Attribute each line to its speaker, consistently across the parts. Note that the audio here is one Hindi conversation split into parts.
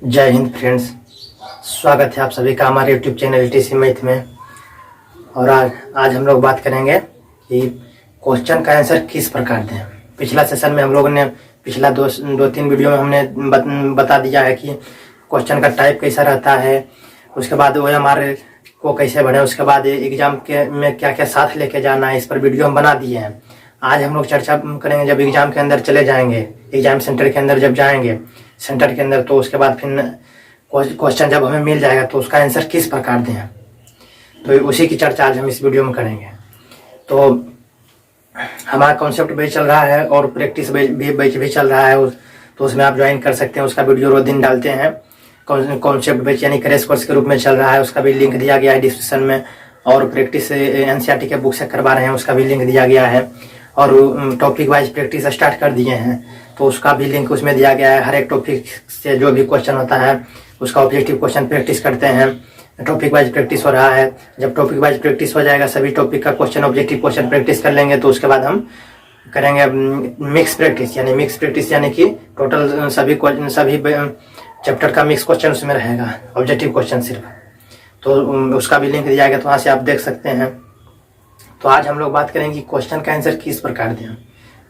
Speaker 1: जय हिंद फ्रेंड्स। स्वागत है आप सभी का हमारे यूट्यूब चैनल टीसी मैथ में। और आज हम लोग बात करेंगे कि क्वेश्चन का आंसर किस प्रकार दें। पिछला सेशन में हम लोगों ने पिछला दो तीन वीडियो में हमने बता दिया है कि क्वेश्चन का टाइप कैसा रहता है, उसके बाद वो हमारे को कैसे बढ़े, उसके बाद एग्जाम के में क्या क्या साथ लेके जाना है, इस पर वीडियो हम बना दिए हैं। आज हम लोग चर्चा करेंगे जब एग्जाम के अंदर चले जाएंगे, एग्जाम सेंटर के अंदर जब जाएंगे सेंटर के अंदर, तो उसके बाद फिर क्वेश्चन जब हमें मिल जाएगा तो उसका आंसर किस प्रकार दें, तो उसी की चर्चा आज हम इस वीडियो में करेंगे। तो हमारा कॉन्सेप्ट बेच चल रहा है और प्रैक्टिस बेच भी चल रहा है, तो उसमें आप ज्वाइन कर सकते हैं। उसका वीडियो रोज दिन डालते हैं। कॉन्सेप्ट बेच यानी क्रैश कोर्स के रूप में चल रहा है, उसका भी लिंक दिया गया है डिस्क्रिप्शन में। और प्रैक्टिस एनसीईआरटी के बुक से करवा रहे हैं, उसका भी लिंक दिया गया है। और टॉपिक वाइज प्रैक्टिस स्टार्ट कर दिए हैं, तो उसका भी लिंक उसमें दिया गया है। हर एक टॉपिक से जो भी क्वेश्चन होता है उसका ऑब्जेक्टिव क्वेश्चन प्रैक्टिस करते हैं। टॉपिक वाइज प्रैक्टिस हो रहा है। जब टॉपिक वाइज प्रैक्टिस हो जाएगा, सभी टॉपिक का क्वेश्चन ऑब्जेक्टिव क्वेश्चन प्रैक्टिस कर लेंगे, तो उसके बाद हम करेंगे मिक्स प्रैक्टिस। यानी कि टोटल सभी चैप्टर का मिक्स क्वेश्चन उसमें रहेगा, ऑब्जेक्टिव क्वेश्चन सिर्फ। तो उसका भी लिंक दिया गया, तो वहाँ से आप देख सकते हैं। तो आज हम लोग बात करेंगे कि क्वेश्चन का आंसर किस प्रकार दें।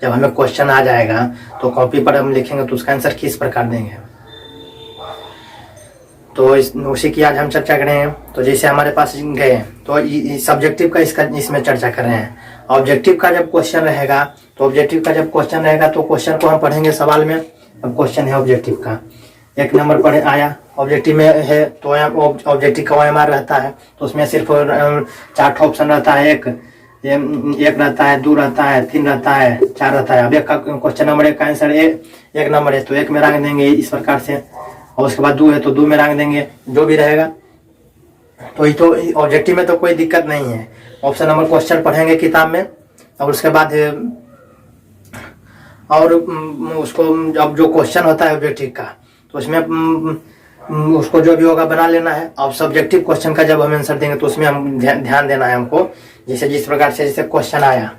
Speaker 1: जब हमें क्वेश्चन आ जाएगा तो कॉपी पर हम लिखेंगे तो उसका आंसर किस प्रकार देंगे, तो उसी की आज हम चर्चा करेंगे। तो जैसे हमारे पास गए तो सब्जेक्टिव का इसमें चर्चा कर रहे हैं। ऑब्जेक्टिव का जब क्वेश्चन रहेगा तो क्वेश्चन को हम पढ़ेंगे सवाल में। अब क्वेश्चन है ऑब्जेक्टिव का, 1 नंबर पढ़े आया, ऑब्जेक्टिव में है तो ऑब्जेक्टिव का OMR रहता है, तो उसमें सिर्फ 4 ऑप्शन रहता है। एक रहता है, 2 रहता है, 3 रहता है, 4 रहता है। अब एक क्वेश्चन नंबर 1 का आंसर 1 नंबर है तो 1 में रंग देंगे इस प्रकार से, और उसके बाद 2 है तो 2 में रंग देंगे, जो भी रहेगा। तो ये तो ऑब्जेक्टिव में तो कोई दिक्कत नहीं है। ऑप्शन नंबर क्वेश्चन पढ़ेंगे किताब में, और उसके बाद और उसको अब जो क्वेश्चन होता है ऑब्जेक्टिव का, तो उसमें उसको जो भी होगा बना लेना है। अब सब्जेक्टिव क्वेश्चन का जब हम आंसर देंगे तो उसमें हम ध्यान देना है हमको। जिस प्रकार से जैसे क्वेश्चन आया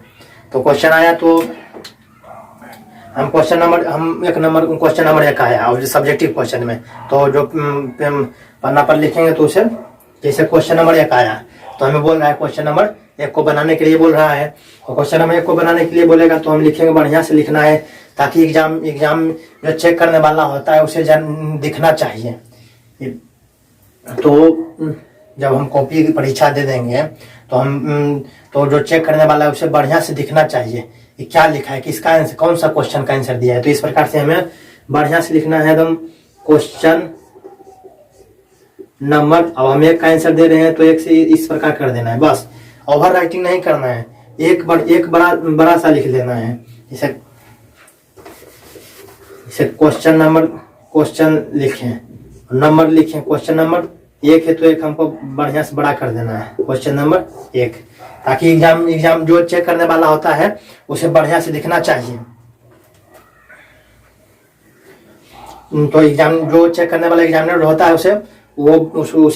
Speaker 1: तो हम क्वेश्चन नंबर 1 आया और सब्जेक्टिव क्वेश्चन में, तो जो पन्ना पर लिखेंगे तो उसे जैसे क्वेश्चन नंबर 1 आया तो हमें बोल रहा है क्वेश्चन नंबर 1 को बनाने के लिए बोल रहा है। और क्वेश्चन नंबर 1 को बनाने के लिए बोलेगा तो हम लिखेंगे, बढ़िया से लिखना है, ताकि एग्जाम जो चेक करने वाला होता है उसे दिखना चाहिए। तो जब हम कॉपी की परीक्षा दे देंगे तो जो चेक करने वाला है उसे बढ़िया से दिखना चाहिए कि क्या लिखा है, किसका आंसर, कौन सा क्वेश्चन का आंसर दिया है। तो इस प्रकार से हमें बढ़िया से लिखना है एकदम क्वेश्चन नंबर। अब हम 1 का आंसर दे रहे हैं तो 1 से इस प्रकार कर देना है, बस ओवर राइटिंग नहीं करना है। एक बड़ा सा लिख लेना है। इसे क्वेश्चन लिखें, नंबर लिखें, क्वेश्चन नंबर 1 है तो 1 हमको बढ़िया से बड़ा कर देना है, क्वेश्चन नंबर 1, ताकि एग्जाम जो चेक करने वाला होता है उसे बढ़िया से दिखना चाहिए। तो एग्जाम जो चेक करने वाला एग्जामिनर होता है उसे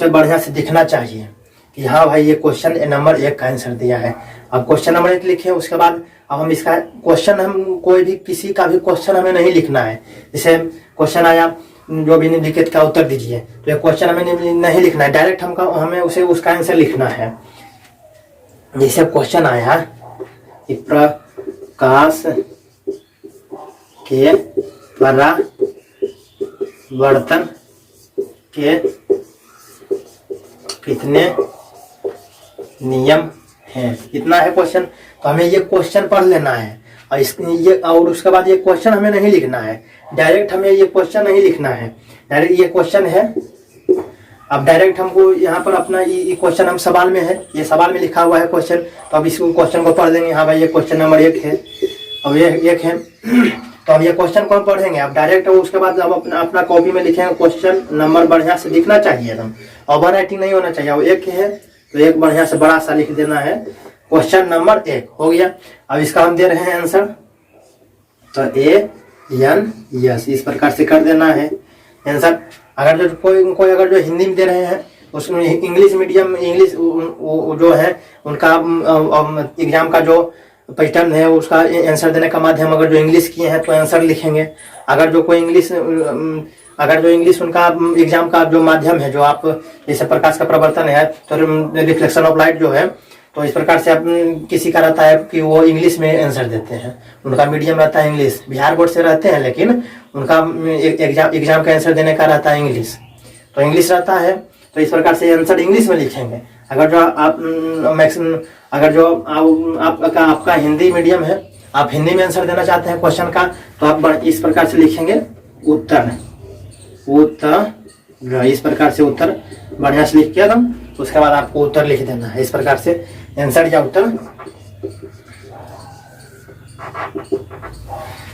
Speaker 1: बढ़िया से दिखना चाहिए कि हाँ भाई ये क्वेश्चन नंबर 1 का आंसर दिया है। अब क्वेश्चन नंबर 1 लिखे, उसके बाद अब हम इसका क्वेश्चन, हम कोई भी किसी का भी क्वेश्चन हमें नहीं लिखना है। जैसे क्वेश्चन आया जो भी निम्नलिखित का उत्तर दीजिए, तो ये क्वेश्चन हमें नहीं लिखना है, डायरेक्ट हमें उसे उसका आंसर लिखना है। जैसे क्वेश्चन आया कि प्रकाश के परावर्तन के कितने नियम हैं, इतना है क्वेश्चन। तो हमें ये क्वेश्चन पढ़ लेना है और उसके बाद ये क्वेश्चन हमें नहीं लिखना है, डायरेक्ट हमें ये क्वेश्चन नहीं लिखना है। डायरेक्ट ये क्वेश्चन है, अब डायरेक्ट हमको यहाँ पर अपना ये क्वेश्चन हम सवाल में है, ये सवाल में लिखा हुआ है क्वेश्चन, तो अब इस क्वेश्चन को पढ़ देंगे। हाँ भाई ये क्वेश्चन नंबर 1 है, अब ये 1 है तो अब ये क्वेश्चन को हम पढ़ेंगे। अब डायरेक्ट उसके बाद अब अपना कॉपी में लिखेंगे, क्वेश्चन नंबर बढ़िया से दिखना चाहिए एकदम, ओवर राइटिंग नहीं होना चाहिए। अब 1 है तो 1 बढ़िया से बड़ा सा लिख देना है, क्वेश्चन नंबर 1 हो गया। अब इसका हम दे रहे हैं आंसर, तो यस इस प्रकार से कर देना है आंसर। अगर जो कोई अगर जो हिंदी में दे रहे हैं, उसमें इंग्लिश मीडियम जो है उनका एग्जाम का जो पैटर्न है उसका आंसर देने का माध्यम, अगर जो इंग्लिश किए हैं तो आंसर लिखेंगे। अगर जो कोई इंग्लिश अगर जो इंग्लिश उनका एग्जाम का जो माध्यम है, जो आप जैसे प्रकाश का प्रवर्तन है तो रिफ्लेक्शन ऑफ लाइट जो है, तो इस प्रकार से आप किसी का रहता है कि वो इंग्लिश में आंसर देते हैं, उनका मीडियम रहता है इंग्लिश, बिहार बोर्ड से रहते हैं लेकिन उनका एग्जाम का आंसर देने का रहता है इंग्लिश, तो इंग्लिश रहता है, तो इस प्रकार से आंसर इंग्लिश में लिखेंगे। अगर जो आप अगर जो आपका हिंदी मीडियम है, आप हिंदी में आंसर देना चाहते हैं क्वेश्चन का, तो आप इस प्रकार से लिखेंगे उत्तर, इस प्रकार से उत्तर बढ़िया से लिख के एकदम, उसके बाद आपको उत्तर लिख देना है इस प्रकार से, आंसर या उत्तर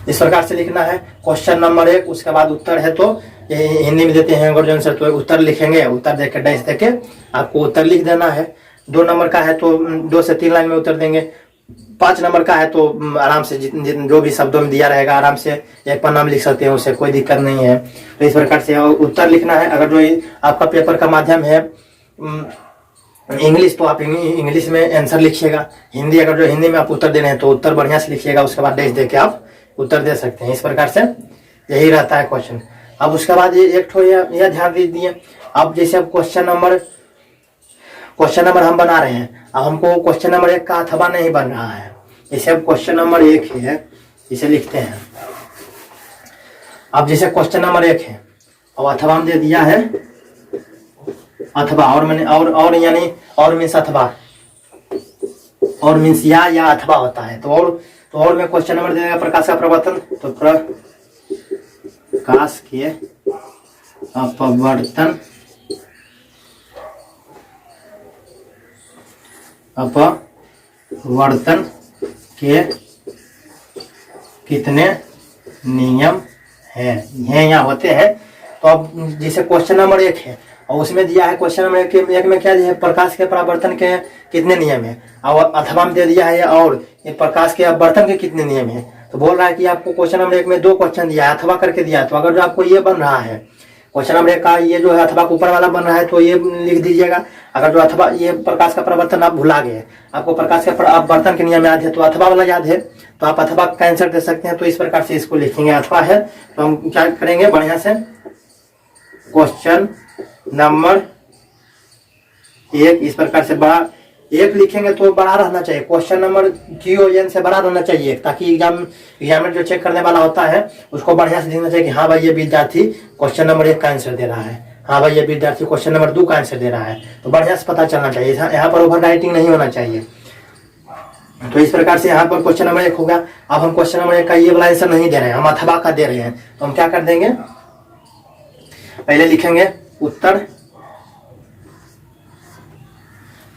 Speaker 1: इस प्रकार से लिखना है। क्वेश्चन नंबर 1, उसके बाद उत्तर है तो हिंदी में देते हैं अगर जो आंसर, तो उत्तर लिखेंगे, उत्तर देके डैश देके आपको उत्तर लिख देना है। 2 नंबर का है तो 2 से 3 लाइन में उत्तर देंगे। 5 नंबर का है तो आराम से जो भी शब्दों में दिया रहेगा आराम से एक पन्ना में लिख सकते हैं, उससे कोई दिक्कत नहीं है। तो इस प्रकार से उत्तर लिखना है। अगर जो आपका पेपर का माध्यम है इंग्लिश, तो आप इंग्लिश में आंसर लिखिएगा। हिंदी, अगर जो हिंदी में आप उत्तर दे रहे हैं तो उत्तर बढ़िया से लिखिएगा, उसके बाद डैश देके आप उत्तर दे सकते हैं। इस प्रकार से यही रहता है क्वेश्चन। अब उसके बाद ये एक ठो यह ध्यान दीजिए, अब जैसे अब क्वेश्चन नंबर हम बना रहे हैं, अब हमको क्वेश्चन नंबर 1 का अथवा नहीं बन रहा है। जैसे अब क्वेश्चन नंबर 1 है, इसे लिखते हैं। अब जैसे क्वेश्चन नंबर 1 है और अथवा हम दे दिया है अथवा, और मैंने और यानी और मीन्स अथवा, और मीन्स या अथवा होता है। तो और में क्वेश्चन नंबर देगा प्रकाश का प्रवर्तन, तो प्रकाश के अपवर्तन के कितने नियम हैं, यहाँ होते हैं। तो अब जैसे क्वेश्चन नंबर 1 है और उसमें दिया है क्वेश्चन नंबर 1 में क्या दिया है, प्रकाश के परावर्तन के कितने नियम है, और अथवा में दे दिया है और ये प्रकाश के अपवर्तन के कितने नियम है। तो बोल रहा है कि आपको क्वेश्चन नंबर 1 में 2 क्वेश्चन दिया है, अथवा करके दिया है। तो अगर जो आपको ये बन रहा है क्वेश्चन नंबर 1 का, ये जो है अथवा के ऊपर वाला बन रहा है, तो ये लिख दीजिएगा। अगर जो अथवा, ये प्रकाश का प्रवर्तन आप भुला गए, आपको प्रकाश के अपवर्तन के नियम याद है तो अथवा वाला याद है, तो आप अथवा का आंसर दे सकते हैं। तो इस प्रकार से इसको लिखेंगे, अथवा है तो हम क्या करेंगे, बढ़िया से क्वेश्चन नंबर 1 इस प्रकार से बड़ा 1 लिखेंगे तो बड़ा रहना चाहिए, क्वेश्चन नंबर QN से बड़ा रहना चाहिए, ताकि एग्जामिनर जो चेक करने वाला होता है उसको बढ़िया से देखना चाहिए कि हाँ भाई ये विद्यार्थी क्वेश्चन नंबर 1 का आंसर दे रहा है, हाँ भाई ये विद्यार्थी क्वेश्चन नंबर 2 का आंसर दे रहा है, तो बढ़िया से पता चलना चाहिए। यहाँ पर ओवर राइटिंग नहीं होना चाहिए। तो इस प्रकार से यहाँ पर क्वेश्चन नंबर 1 होगा। अब हम क्वेश्चन नंबर 1 का ये वाला आंसर नहीं दे रहे हैं, हम अथवा का दे रहे हैं, तो हम क्या कर देंगे, पहले लिखेंगे उत्तर,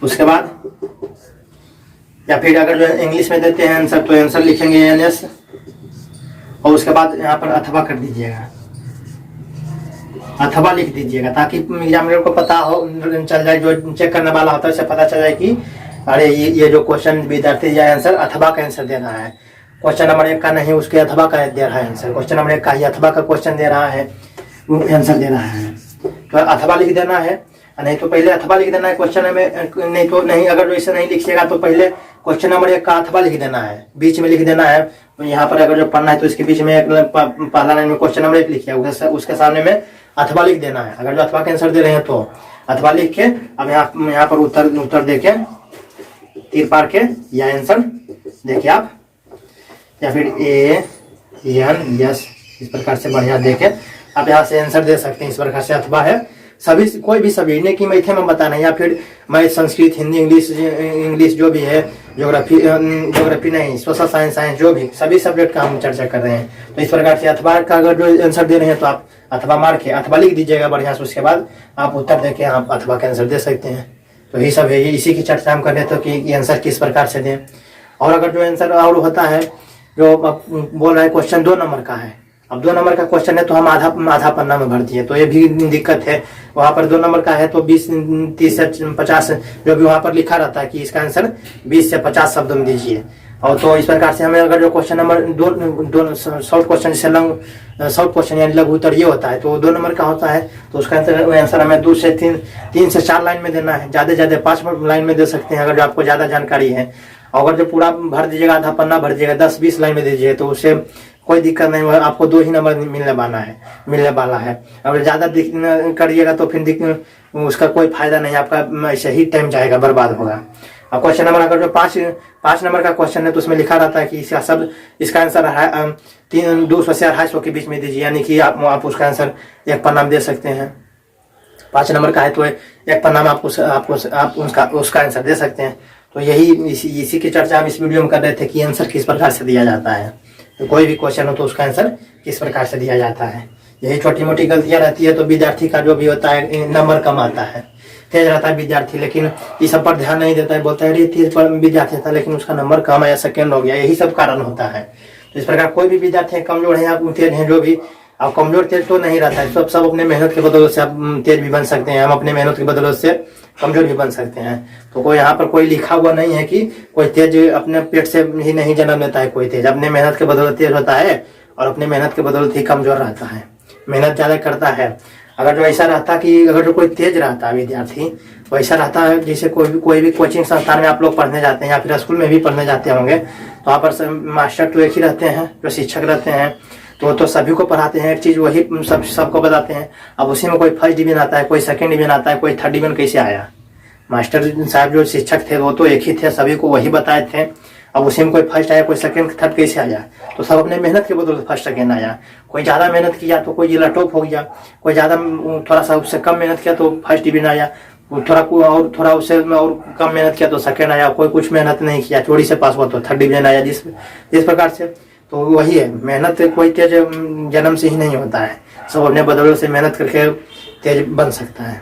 Speaker 1: उसके बाद या फिर अगर जो इंग्लिश में देते हैं आंसर तो आंसर लिखेंगे NS, और उसके बाद यहाँ पर अथवा कर दीजिएगा, अथवा लिख दीजिएगा, ताकि एग्जामिनर को पता हो, चल जाए, जो चेक करने वाला होता है उसे पता चल जाए कि अरे ये जो क्वेश्चन विद्यार्थी या आंसर अथवा का आंसर दे रहा है, क्वेश्चन नंबर 1 का नहीं उसके अथवा का दे रहा है आंसर, क्वेश्चन नंबर 1 का ही अथवा का क्वेश्चन दे रहा है, आंसर दे रहा है, तो अथवा लिख देना है। नहीं तो पहले अथवा लिख देना है क्वेश्चन में, नहीं तो नहीं, अगर वैसे नहीं लिखिएगा तो पहले क्वेश्चन नंबर 1 का अथवा लिख देना है, बीच में लिख देना है। तो यहाँ पर अगर जो पढ़ना है तो इसके बीच में एक पहला लाइन में क्वेश्चन नंबर 1 लिखिए, उसके सामने में अथवा लिख देना है। अगर जो अथवा का आंसर दे रहे हैं तो अथवा लिख के अब यहाँ पर उत्तर देके तीर पार के या आंसर देखिए आप, या फिर ANS इस प्रकार से बढ़िया देके आप यहाँ से आंसर दे सकते हैं। इस प्रकार से अथवा है, सभी कोई भी सब्जेक्ट की मैथ में बताना, या फिर मैथ, संस्कृत, हिंदी, इंग्लिश जो भी है, ज्योग्राफी नहीं, सोशल साइंस जो भी सभी सब्जेक्ट का हम चर्चा कर रहे हैं। तो इस प्रकार से अथवा का अगर जो आंसर दे रहे हैं तो आप अथवा मार के अथवा लिख दीजिएगा बढ़िया से, उसके बाद आप उत्तर देके आप अथवा का आंसर दे सकते हैं। तो यही सब है, इसी की चर्चा हम कर रहे थे कि आंसर किस प्रकार से दें। और अगर जो आंसर और होता है, जो बोल रहा है क्वेश्चन 2 नंबर का है, अब 2 नंबर का क्वेश्चन है तो हम आधा पन्ना में भर दिए, तो ये भी दिक्कत है। वहाँ पर 2 नंबर का है तो 20, 30 से 50 जो भी वहाँ पर लिखा रहता है कि इसका आंसर 20 से 50 शब्दों में दीजिए। और तो इस प्रकार से हमें अगर जो क्वेश्चन नंबर 2 शॉर्ट क्वेश्चन जैसे शॉर्ट क्वेश्चन यानी लघु उत्तर ये होता है, तो 2 नंबर का होता है, तो उसका आंसर हमें 2 से 3 से 4 लाइन में देना है, ज़्यादा 5 लाइन में दे सकते हैं अगर जो आपको ज़्यादा जानकारी है। अगर जो पूरा भर दीजिएगा, आधा पन्ना भर दीजिएगा, 10-20 लाइन में दीजिए तो उससे कोई दिक्कत नहीं होगा, आपको 2 ही नंबर मिलने वाला है। अगर ज्यादा करिएगा तो फिर उसका कोई फायदा नहीं, आपका ऐसे ही टाइम जाएगा, बर्बाद होगा। अब क्वेश्चन नंबर अगर जो 5 नंबर का क्वेश्चन है तो उसमें लिखा रहता है कि इसका आंसर 200 से 250 के बीच में दीजिए, यानी कि आप उसका आंसर एक पन्ना में दे सकते हैं। 5 नंबर का है तो एक पन्ना में आप उसका आंसर दे सकते हैं। तो यही इसी की चर्चा हम इस वीडियो में कर रहे थे कि आंसर किस प्रकार से दिया जाता है। तो कोई भी क्वेश्चन हो तो उसका आंसर किस प्रकार से दिया जाता है। यही छोटी मोटी गलतियां रहती है तो विद्यार्थी का जो भी होता है नंबर कम आता है। तेज रहता है विद्यार्थी लेकिन इस सब पर ध्यान नहीं देता है, बोलता है तेज विद्यार्थी था लेकिन उसका नंबर कम आया, सेकेंड हो गया, यही सब कारण होता है। तो इस प्रकार कोई भी विद्यार्थी कमजोर है या तेज है, जो भी अब कमजोर तेज तो नहीं रहता है, सब अपने मेहनत के बदौलत से आप तेज भी बन सकते हैं, हम अपने मेहनत की बदौलत से कमजोर भी बन सकते हैं। तो कोई यहाँ पर कोई लिखा हुआ नहीं है कि कोई तेज अपने पेट से ही नहीं जन्म लेता है, कोई तेज अपने मेहनत के बदौलत तेज होता है और अपने मेहनत के बदौलत ही कमजोर रहता है, मेहनत ज्यादा करता है। अगर जो ऐसा रहता कि अगर जो कोई तेज रहता है विद्यार्थी, वैसा रहता है जैसे कोई भी कोचिंग संस्थान में आप लोग पढ़ने जाते हैं या फिर स्कूल में भी पढ़ने जाते होंगे, तो वहाँ पर मास्टर तो एक ही रहते हैं, जो शिक्षक रहते हैं तो सभी को पढ़ाते हैं, एक चीज वही सबको बताते हैं। अब उसी में कोई फर्स्ट डिवीजन आता है, कोई सेकंड डिवीजन आता है, कोई थर्ड डिवीजन कैसे आया? मास्टर साहब जो शिक्षक थे वो तो एक ही थे, सभी को वही बताए थे। अब उसी में कोई फर्स्ट आया, कोई सेकंड थर्ड कैसे आया? तो सब अपने मेहनत के बदौलत फर्स्ट सेकंड आया। कोई ज्यादा मेहनत किया तो कोई जिला टॉप हो गया, कोई ज्यादा थोड़ा सा उससे कम मेहनत किया तो फर्स्ट डिवीजन आया, थोड़ा उससे और कम मेहनत किया तो सेकंड आया, कोई कुछ मेहनत नहीं किया चोरी से पास हुआ तो थर्ड डिवीजन आया। जिस प्रकार से तो वही है, मेहनत कोई तेज जन्म से ही नहीं होता है, सब अपने बदौलत से मेहनत करके तेज बन सकता है।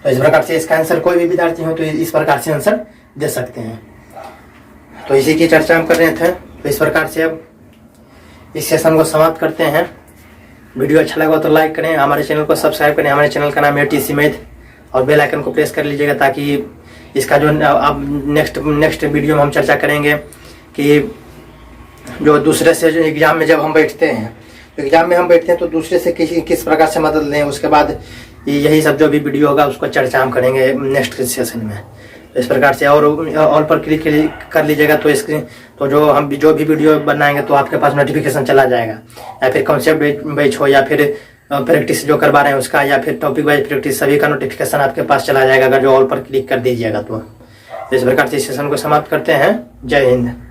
Speaker 1: तो इस प्रकार से इसका आंसर कोई भी विद्यार्थी हो तो इस प्रकार से आंसर दे सकते हैं। तो इसी की चर्चा हम कर रहे थे। तो इस प्रकार से अब इस सेशन को समाप्त करते हैं। वीडियो अच्छा लगा तो लाइक करें, हमारे चैनल को सब्सक्राइब करें। हमारे चैनल का नाम है टीसी मैथ और बेल आइकन को प्रेस कर लीजिएगा ताकि इसका जो अब नेक्स्ट वीडियो में हम चर्चा करेंगे कि जो दूसरे से जो एग्जाम में जब हम बैठते हैं तो दूसरे से किस प्रकार से मदद लें, उसके बाद यही सब जो भी वीडियो होगा उसको चर्चा हम करेंगे नेक्स्ट सेशन में। तो इस प्रकार से और ऑल पर क्लिक कर लीजिएगा तो जो भी वीडियो बनाएंगे तो आपके पास नोटिफिकेशन चला जाएगा, या फिर कॉन्सेप्ट बैच हो या फिर प्रैक्टिस जो करवा रहे हैं उसका या फिर टॉपिक वाइज प्रैक्टिस, सभी का नोटिफिकेशन आपके पास चला जाएगा अगर जो ऑल पर क्लिक कर दीजिएगा तो। इस प्रकार से इस सेशन को समाप्त करते हैं। जय हिंद।